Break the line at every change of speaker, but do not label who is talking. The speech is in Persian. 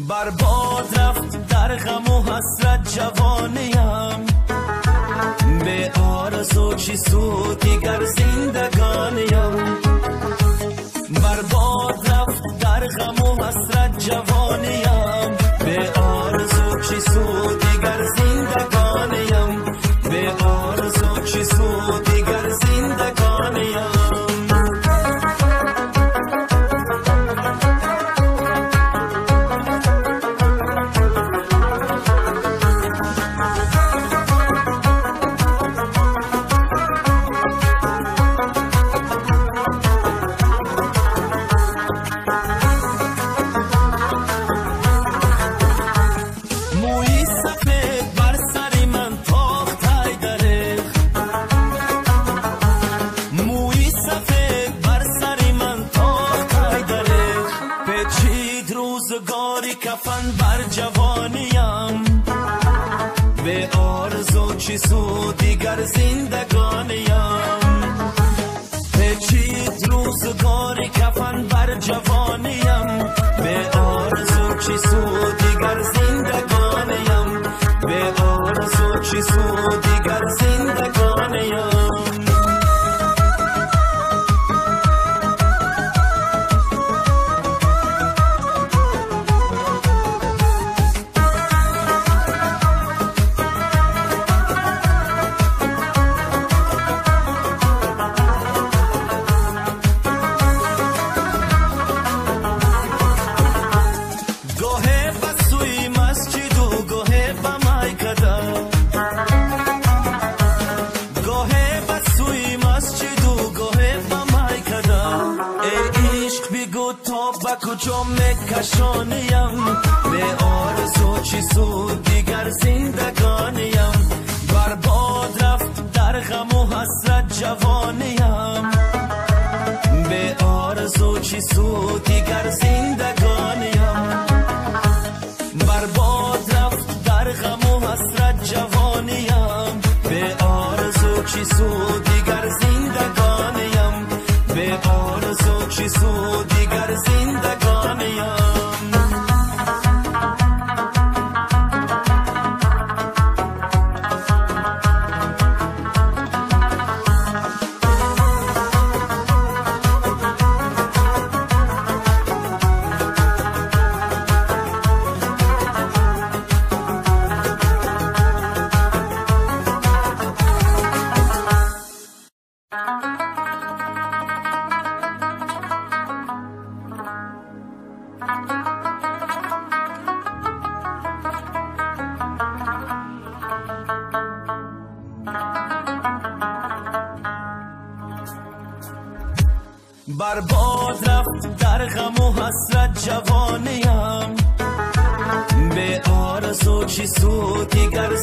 برباد رفت در غم و حسرت جوانیم، به آرزو چی سود دیگر زندگانیم. برباد رفت در غم و حسرت جوانیم، به آرزو چی سود دیگر زندگانیم، به آرزو چی سود دیگر زندگانیم. کفن بر جوانیم، به آرزو چی سود دیگر زندگانیم. پیچید روزگاری کفن بر جوانیم، به آرزو چی سود دیگر زندگانیم، به آرزو چی سود دیگر زندگانیم. کجا میکشانیم، به آرزو چی سود دیگر زندگانیم. برباد رفت در غم و حسرت جوانیم، به آرزو چی سود دیگر زندگانیم. برباد رفت در غم و حسرت جوانیم، به آرزو چی سود دیگر زندگانیم، به آرزو چی سود دیگر زندگانیم. برباد رفت در غم و حسرت جوانیم، به آرزو چی سود دیگر